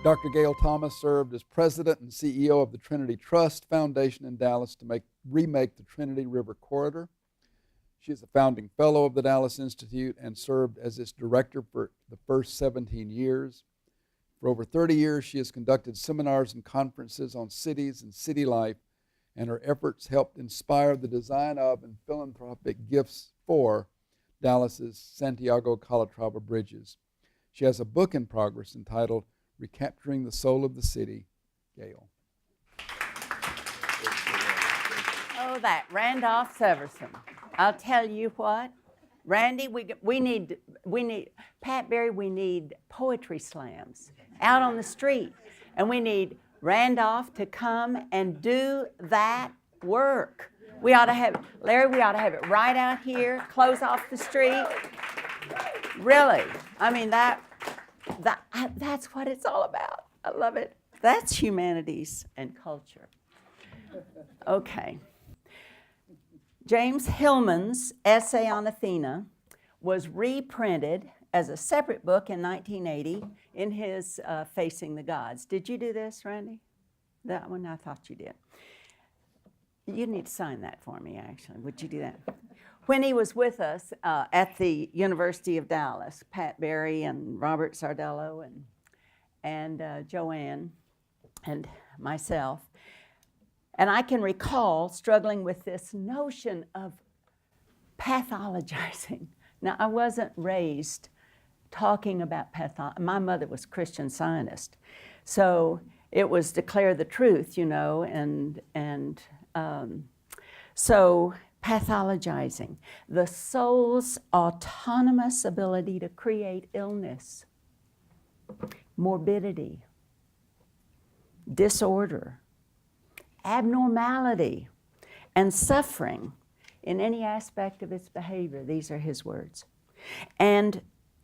Dr. Gail Thomas served as president and CEO of the Trinity Trust Foundation in Dallas to remake the Trinity River Corridor. She is a founding fellow of the Dallas Institute and served as its director for the first 17 years. For over 30 years, she has conducted seminars and conferences on cities and city life, and her efforts helped inspire the design of and philanthropic gifts for Dallas's Santiago Calatrava bridges. She has a book in progress entitled Recapturing the Soul of the City. Gail. Oh, that Randolph Severson. I'll tell you what, Randy, we need, Pat Berry, we need poetry slams out on the street. And we need Randolph to come and do that work. We ought to have, Larry, we ought to have it right out here, close off the street. Really, I mean, that's what it's all about. I love it. That's humanities and culture. Okay. James Hillman's essay on Athena was reprinted as a separate book in 1980 in his Facing the Gods. Did you do this, Randy? That one? I thought you did. You need to sign that for me, actually. Would you do that? When he was with us at the University of Dallas, Pat Berry and Robert Sardello and Joanne and myself, and I can recall struggling with this notion of pathologizing. Now, I wasn't raised talking about pathology. My mother was a Christian Scientist, so it was declare the truth, you know, so pathologizing, the soul's autonomous ability to create illness, morbidity, disorder, abnormality, and suffering in any aspect of its behavior. These are his words. And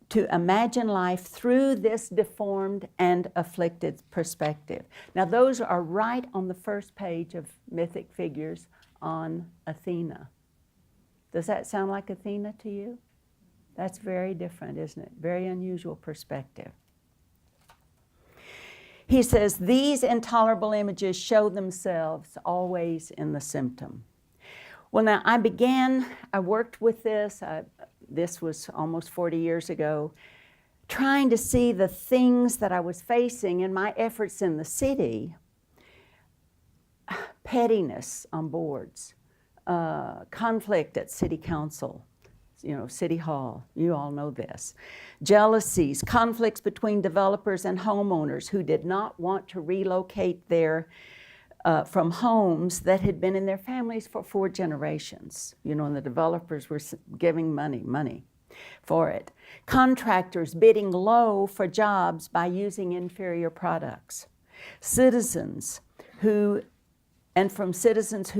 to imagine life through this deformed and afflicted perspective. Now, those are right on the first page of Mythic Figures on Athena. Does that sound like Athena to you? That's very different, isn't it? Very unusual perspective. He says, these intolerable images show themselves always in the symptom. Well, now, I worked with this, this was almost 40 years ago, trying to see the things that I was facing in my efforts in the city. Pettiness on boards, conflict at city council, you know, city hall, you all know this. Jealousies, conflicts between developers and homeowners who did not want to relocate from homes that had been in their families for 4 generations. You know, and the developers were giving money for it. Contractors bidding low for jobs by using inferior products. Citizens who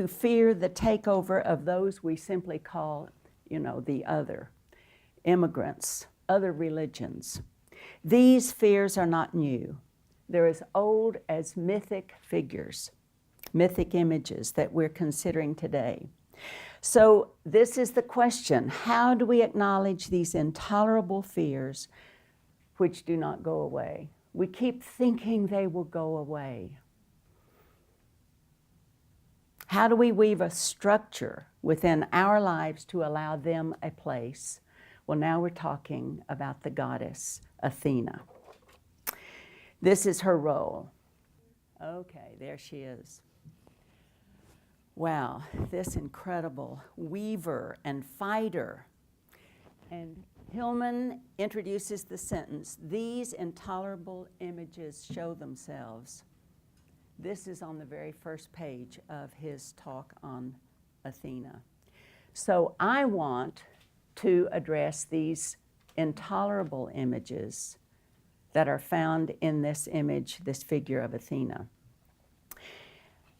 fear the takeover of those we simply call, you know, the other, immigrants, other religions. These fears are not new. They're as old as mythic figures, mythic images that we're considering today. So this is the question: how do we acknowledge these intolerable fears which do not go away? We keep thinking they will go away. How do we weave a structure within our lives to allow them a place? Well, now we're talking about the goddess Athena. This is her role. Okay, there she is. Wow, this incredible weaver and fighter. And Hillman introduces the sentence, these intolerable images show themselves. This is on the very first page of his talk on Athena. So I want to address these intolerable images that are found in this image, this figure of Athena.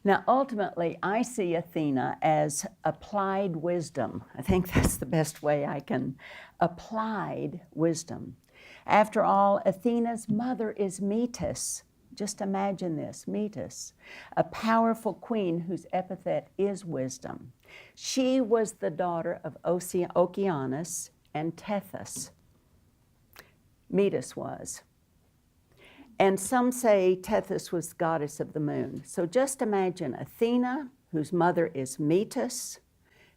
Now, ultimately, I see Athena as applied wisdom. I think that's the best way I can. Applied wisdom. After all, Athena's mother is Medusa. Just imagine this, Medusa, a powerful queen whose epithet is wisdom. She was the daughter of Oceanus and Tethys. Medusa was. And some say Tethys was goddess of the moon. So just imagine Athena, whose mother is Metis.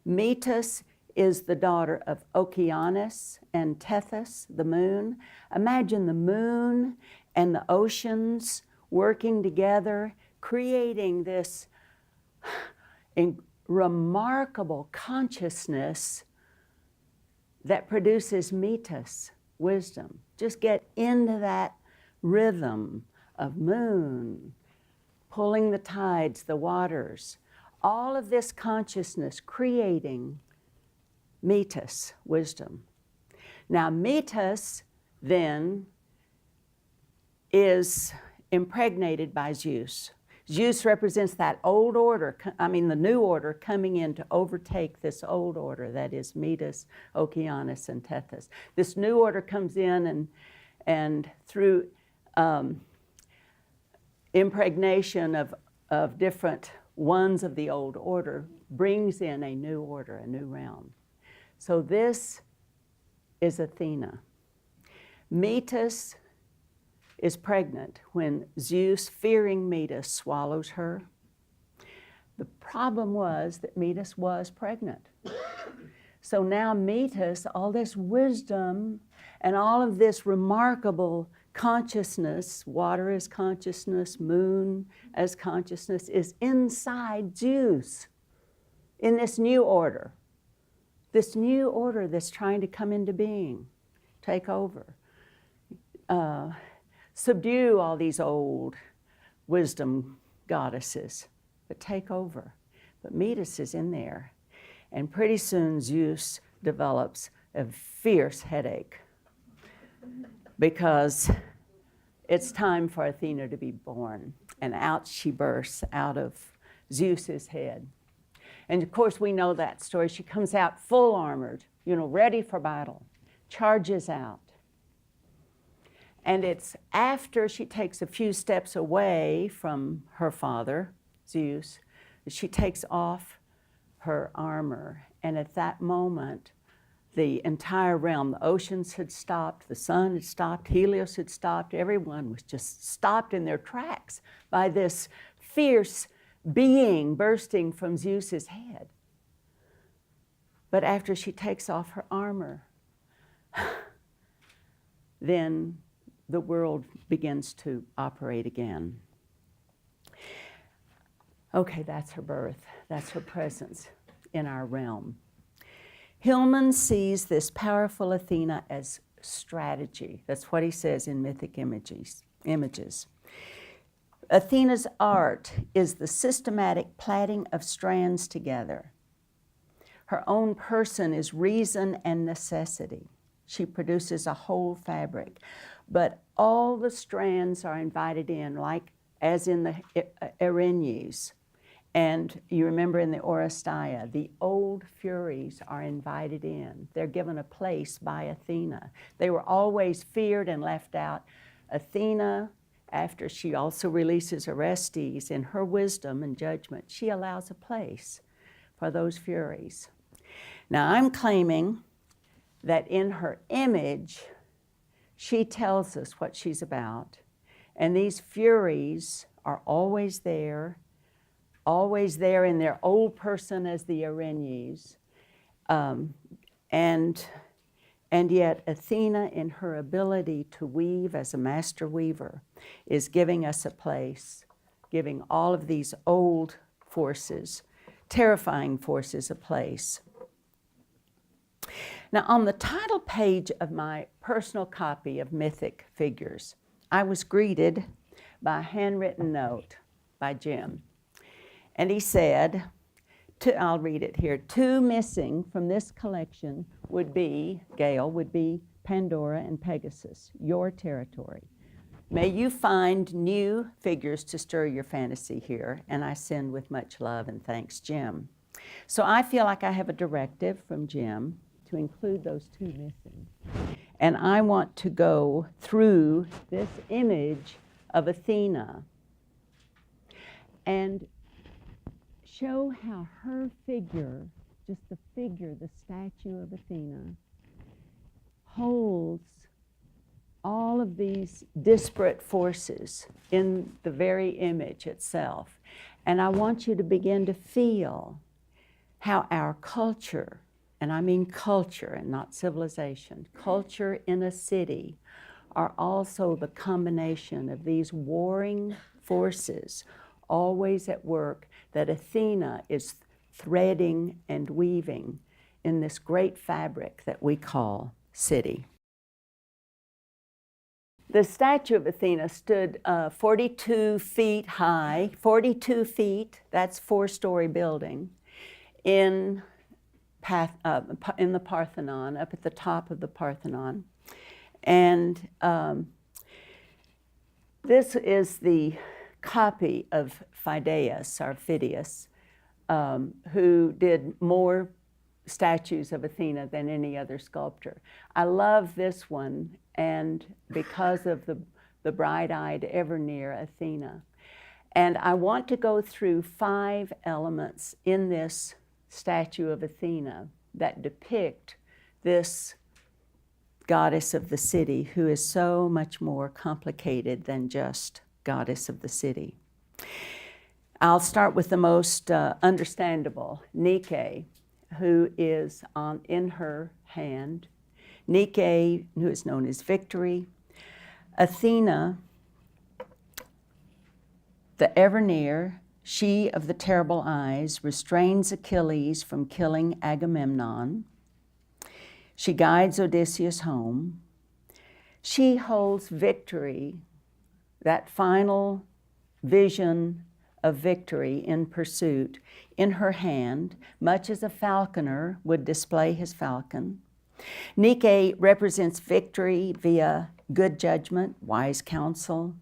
Metis is the daughter of Okeanos and Tethys, the moon. Imagine the moon and the oceans working together, creating this remarkable consciousness that produces Metis, wisdom. Just get into that rhythm of moon, pulling the tides, the waters, all of this consciousness creating Metis, wisdom. Now, Metis then is impregnated by Zeus. Zeus represents that old order, the new order coming in to overtake this old order, that is Metis, Okeanos, and Tethys. This new order comes in and through impregnation of different ones of the old order brings in a new order, a new realm. So this is Athena. Metis is pregnant when Zeus, fearing Metis, swallows her. The problem was that Metis was pregnant. So now Metis, all this wisdom and all of this remarkable consciousness, water as consciousness, moon as consciousness, is inside Zeus in this new order. This new order that's trying to come into being, take over, subdue all these old wisdom goddesses, but take over. But Metis is in there. And pretty soon Zeus develops a fierce headache because it's time for Athena to be born. And out she bursts out of Zeus's head. And of course we know that story. She comes out full armored, ready for battle, charges out. And it's after she takes a few steps away from her father, Zeus, that she takes off her armor. And at that moment, the entire realm, the oceans had stopped, the sun had stopped, Helios had stopped, everyone was just stopped in their tracks by this fierce being bursting from Zeus's head. But after she takes off her armor, then the world begins to operate again. Okay, that's her birth. That's her presence in our realm. Hillman sees this powerful Athena as strategy. That's what he says in Mythic Images. Athena's art is the systematic plaiting of strands together. Her own person is reason and necessity. She produces a whole fabric. But all the strands are invited in, like as in the Erinyes. And you remember in the Oresteia, the old Furies are invited in. They're given a place by Athena. They were always feared and left out. Athena, after she also releases Orestes, in her wisdom and judgment, she allows a place for those Furies. Now I'm claiming that in her image, she tells us what she's about. And these Furies are always there in their old person as the Erinyes. And yet Athena, in her ability to weave as a master weaver, is giving us a place, giving all of these old forces, terrifying forces, a place. Now, on the title page of my personal copy of Mythic Figures, I was greeted by a handwritten note by Jim. And he said, I'll read it here, 2 missing from this collection would be, Gail, would be Pandora and Pegasus, your territory. May you find new figures to stir your fantasy here, and I send with much love and thanks, Jim. So I feel like I have a directive from Jim to include those 2 missing. And I want to go through this image of Athena and show how her figure, just the figure, the statue of Athena, holds all of these disparate forces in the very image itself. And I want you to begin to feel how our culture, and I mean culture and not civilization, culture in a city, are also the combination of these warring forces always at work that Athena is threading and weaving in this great fabric that we call city. The statue of Athena stood 42 feet high, 42 feet, that's 4-story building, in the Parthenon, up at the top of the Parthenon. And this is the copy of Phidias, or Phidias, who did more statues of Athena than any other sculptor. I love this one, and because of the bright-eyed, ever-near Athena. And I want to go through 5 elements in this statue of Athena that depict this goddess of the city, who is so much more complicated than just goddess of the city. I'll start with the most understandable, Nike, who is in her hand. Nike, who is known as Victory. Athena, the ever-near, she of the terrible eyes, restrains Achilles from killing Agamemnon. She guides Odysseus home. She holds victory, that final vision of victory in pursuit, in her hand, much as a falconer would display his falcon. Nike represents victory via good judgment, wise counsel.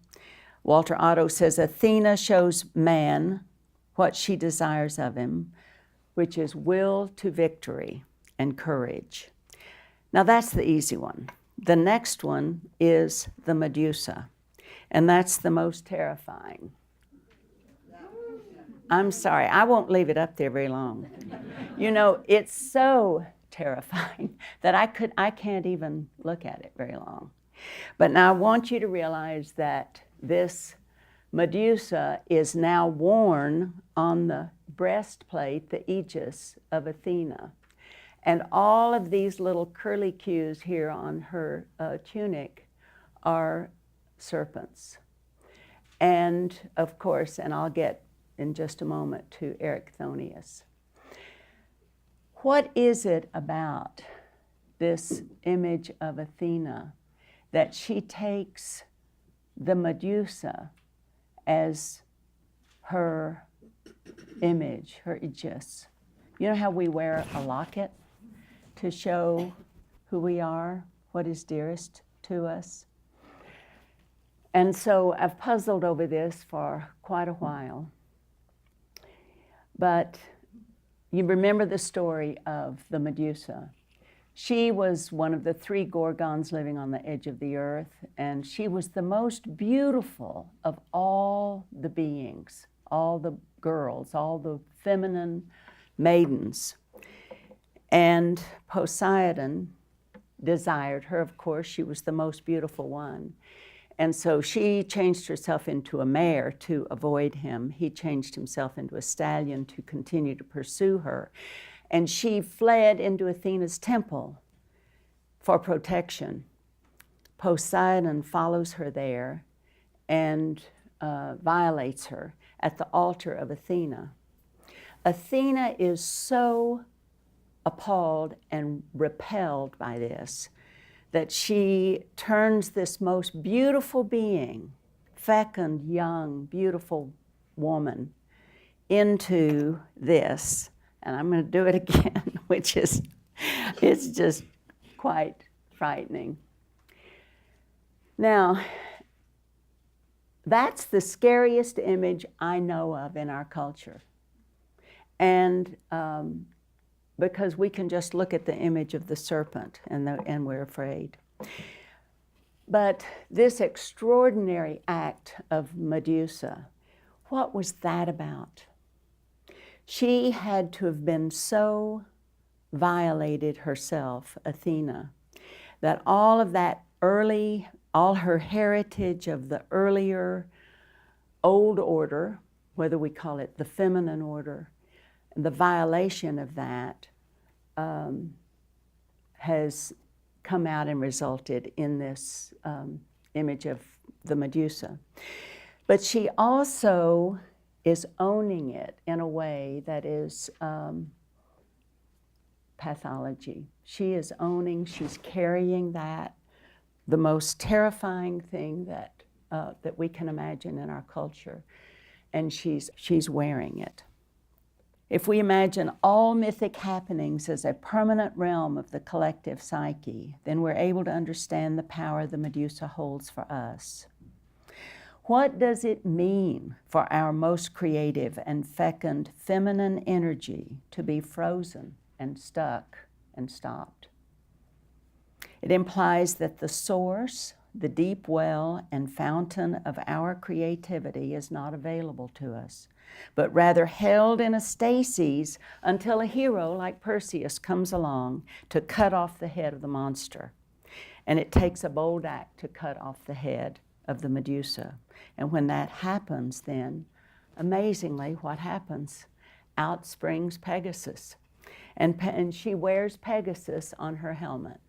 Walter Otto says Athena shows man what she desires of him, which is will to victory and courage. Now that's the easy one. The next one is the Medusa, and that's the most terrifying. I'm sorry, I won't leave it up there very long. You know, it's so terrifying that I can't even look at it very long. But now I want you to realize that this Medusa is now worn on the breastplate, the aegis of Athena. And all of these little curlicues here on her tunic are serpents. And of course, and I'll get in just a moment to Erichthonius. What is it about this image of Athena that she takes the Medusa as her image, her aegis? You know how we wear a locket to show who we are, what is dearest to us? And so I've puzzled over this for quite a while. But you remember the story of the Medusa. She was one of the 3 Gorgons living on the edge of the earth, and she was the most beautiful of all the beings, all the girls, all the feminine maidens. And Poseidon desired her, of course. She was the most beautiful one. And so she changed herself into a mare to avoid him. He changed himself into a stallion to continue to pursue her. And she fled into Athena's temple for protection. Poseidon follows her there and violates her at the altar of Athena. Athena is so appalled and repelled by this that she turns this most beautiful being, fecund, young, beautiful woman, into this. And I'm going to do it again, which is, it's just quite frightening. Now, that's the scariest image I know of in our culture. And because we can just look at the image of the serpent and we're afraid. But this extraordinary act of Medusa, what was that about? She had to have been so violated herself, Athena, that all of that early all her heritage of the earlier old order, whether we call it the feminine order, the violation of that has come out and resulted in this image of the Medusa. But she also is owning it in a way that is pathology. She is owning, she's carrying that, the most terrifying thing that we can imagine in our culture, and she's wearing it. If we imagine all mythic happenings as a permanent realm of the collective psyche, then we're able to understand the power the Medusa holds for us. What does it mean for our most creative and fecund feminine energy to be frozen and stuck and stopped? It implies that the source, the deep well and fountain of our creativity is not available to us, but rather held in a stasis until a hero like Perseus comes along to cut off the head of the monster. And it takes a bold act to cut off the head of the Medusa. And when that happens, then, amazingly, what happens? Out springs Pegasus. And she wears Pegasus on her helmet.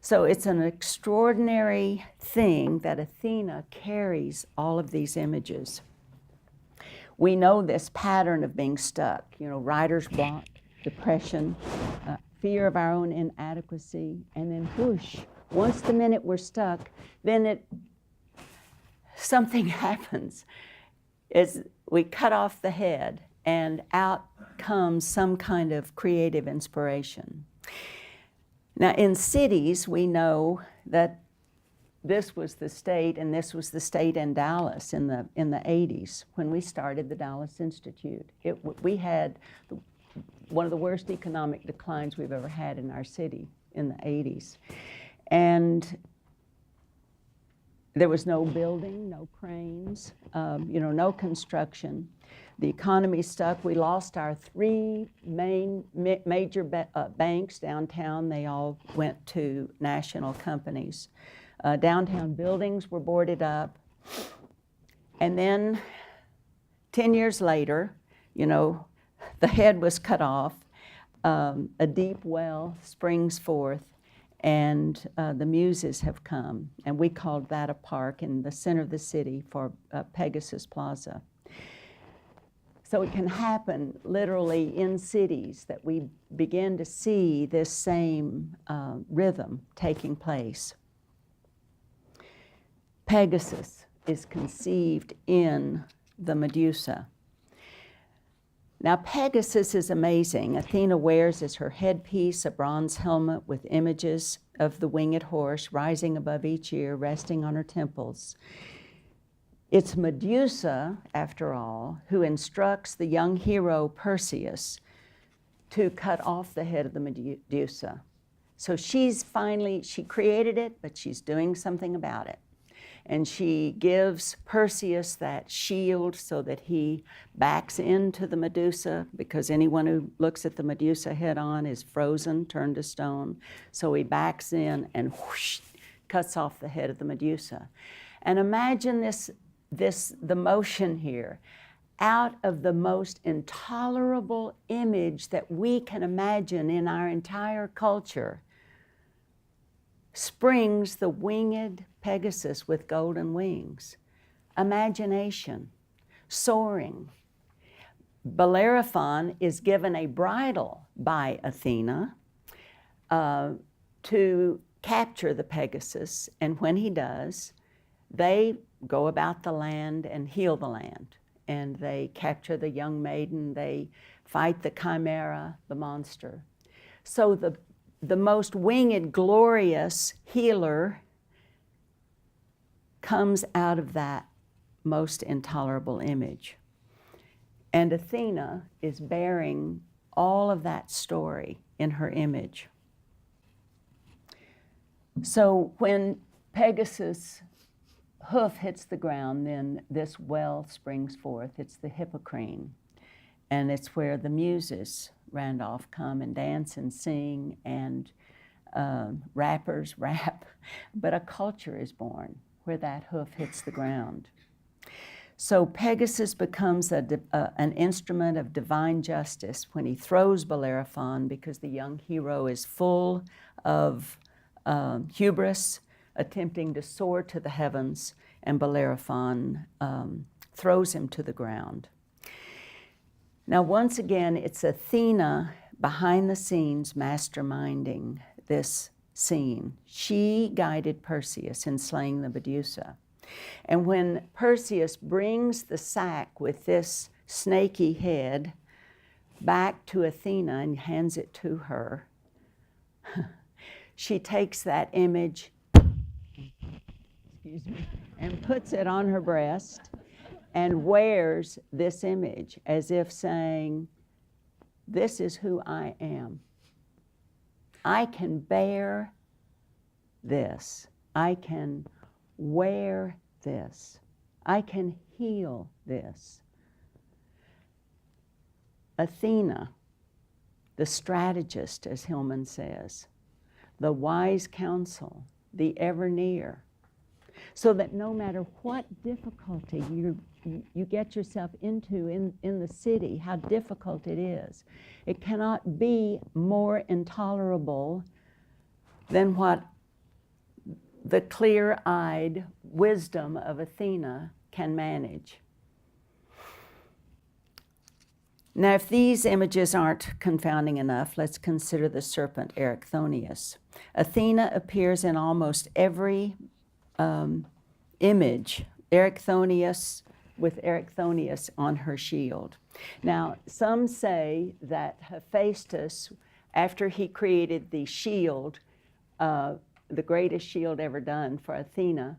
So it's an extraordinary thing that Athena carries all of these images. We know this pattern of being stuck, writer's block, depression, fear of our own inadequacy, and then whoosh, once the minute we're stuck, then something happens. We cut off the head and out comes some kind of creative inspiration. Now, in cities, we know that this was the state, and this was the state in Dallas in the 80s when we started the Dallas Institute. We had one of the worst economic declines we've ever had in our city in the 80s. And there was no building, no cranes, no construction. The economy stuck. We lost our three major banks downtown. They all went to national companies. Downtown buildings were boarded up. And then 10 years later, the head was cut off. A deep well springs forth, and the Muses have come. And we called that a park in the center of the city for Pegasus Plaza. So it can happen literally in cities that we begin to see this same rhythm taking place. Pegasus is conceived in the Medusa. Now, Pegasus is amazing. Athena wears as her headpiece a bronze helmet with images of the winged horse rising above each ear, resting on her temples. It's Medusa, after all, who instructs the young hero Perseus to cut off the head of the Medusa. So she created it, but she's doing something about it. And she gives Perseus that shield so that he backs into the Medusa, because anyone who looks at the Medusa head on is frozen, turned to stone. So he backs in and whoosh, cuts off the head of the Medusa. And imagine the motion here. Out of the most intolerable image that we can imagine in our entire culture springs the winged Pegasus with golden wings. Imagination, soaring. Bellerophon is given a bridle by Athena to capture the Pegasus, and when he does, they go about the land and heal the land. And they capture the young maiden, they fight the chimera, the monster. So the most winged, glorious healer comes out of that most intolerable image. And Athena is bearing all of that story in her image. So when Pegasus' hoof hits the ground, then this well springs forth. It's the Hippocrene. And it's where the Muses, Randolph, come and dance and sing. And rappers rap, but a culture is born where that hoof hits the ground. So Pegasus becomes an instrument of divine justice when he throws Bellerophon, because the young hero is full of hubris, attempting to soar to the heavens, and Bellerophon throws him to the ground. Now, once again, it's Athena behind the scenes masterminding this scene. She guided Perseus in slaying the Medusa. And when Perseus brings the sack with this snaky head back to Athena and hands it to her, she takes that image, and puts it on her breast and wears this image as if saying, this is who I am. I can bear this. I can wear this. I can heal this. Athena, the strategist, as Hillman says, the wise counsel, the ever near, so that no matter what difficulty you get yourself into in the city, how difficult it is, it cannot be more intolerable than what the clear-eyed wisdom of Athena can manage. Now, if these images aren't confounding enough, let's consider the serpent Erichthonius. Athena appears in almost every image, Erichthonius with Erichthonius on her shield. Now, some say that Hephaestus, after he created the shield, the greatest shield ever done for Athena,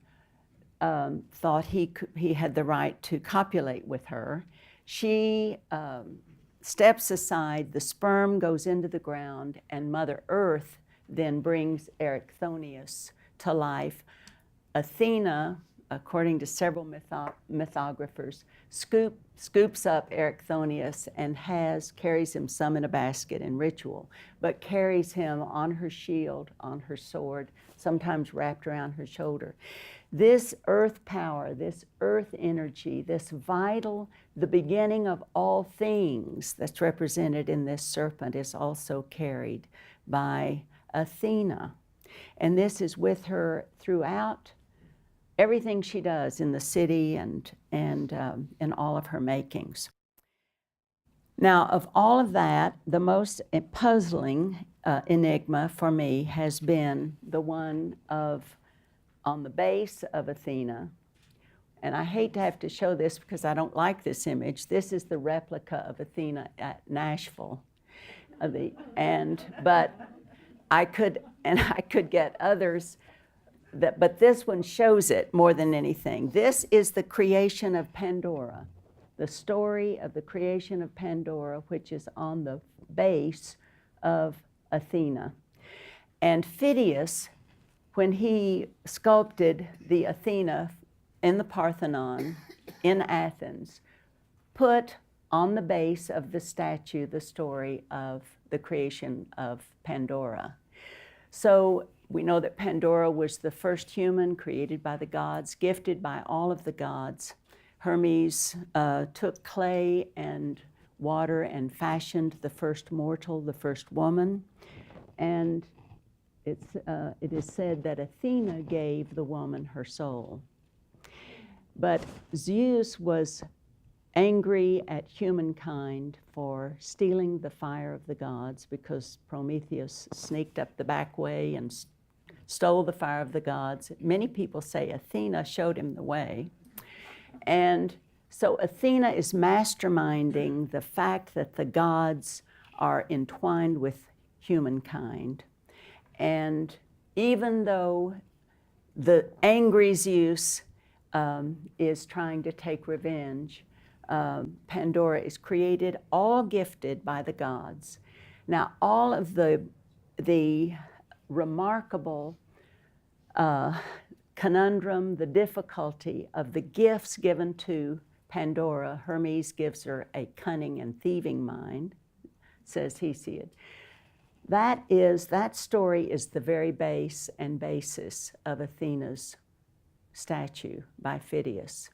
thought he had the right to copulate with her. She steps aside, the sperm goes into the ground, and Mother Earth then brings Erichthonius to life. Athena, according to several mythographers, scoops up Erichthonius and carries him some in a basket in ritual, but carries him on her shield, on her sword, sometimes wrapped around her shoulder. This earth power, this earth energy, this vital, the beginning of all things that's represented in this serpent is also carried by Athena. And this is with her throughout everything she does in the city and in all of her makings. Now, of all of that, the most puzzling enigma for me has been the one on the base of Athena. And I hate to have to show this because I don't like this image. This is the replica of Athena at Nashville. But I could get others, but this one shows it more than anything. This is the creation of Pandora, the story of the creation of Pandora, which is on the base of Athena. And Phidias, when he sculpted the Athena in the Parthenon in Athens, put on the base of the statue the story of the creation of Pandora. So we know that Pandora was the first human created by the gods, gifted by all of the gods. Hermes took clay and water and fashioned the first mortal, the first woman. And it is said that Athena gave the woman her soul. But Zeus was angry at humankind for stealing the fire of the gods because Prometheus sneaked up the back way and stole the fire of the gods. Many people say Athena showed him the way. And so Athena is masterminding the fact that the gods are entwined with humankind. And even though the angry Zeus is trying to take revenge, Pandora is created, all gifted by the gods. Now, all of the remarkable conundrum, the difficulty of the gifts given to Pandora, Hermes gives her a cunning and thieving mind, says Hesiod. That story is the very base and basis of Athena's statue by Phidias.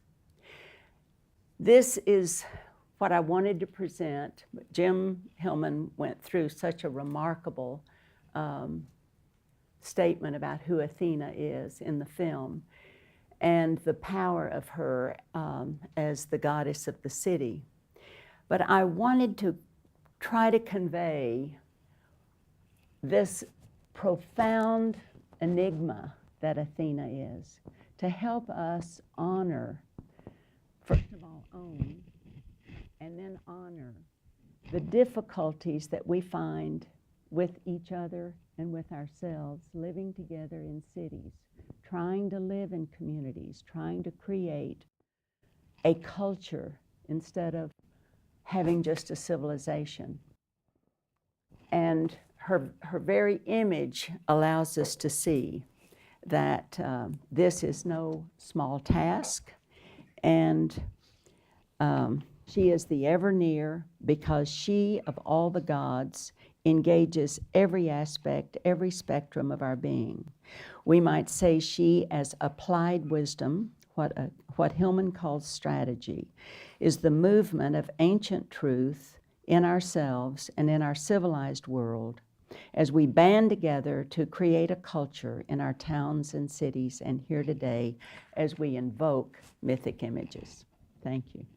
This is what I wanted to present. Jim Hillman went through such a remarkable statement about who Athena is in the film and the power of her as the goddess of the city. But I wanted to try to convey this profound enigma that Athena is, to help us honor, first of all, own, and then honor the difficulties that we find with each other and with ourselves, living together in cities, trying to live in communities, trying to create a culture instead of having just a civilization. And her very image allows us to see that this is no small task, and she is the ever near, because she, of all the gods, engages every aspect, every spectrum of our being. We might say she, as applied wisdom, what Hillman calls strategy, is the movement of ancient truth in ourselves and in our civilized world as we band together to create a culture in our towns and cities and here today as we invoke mythic images. Thank you.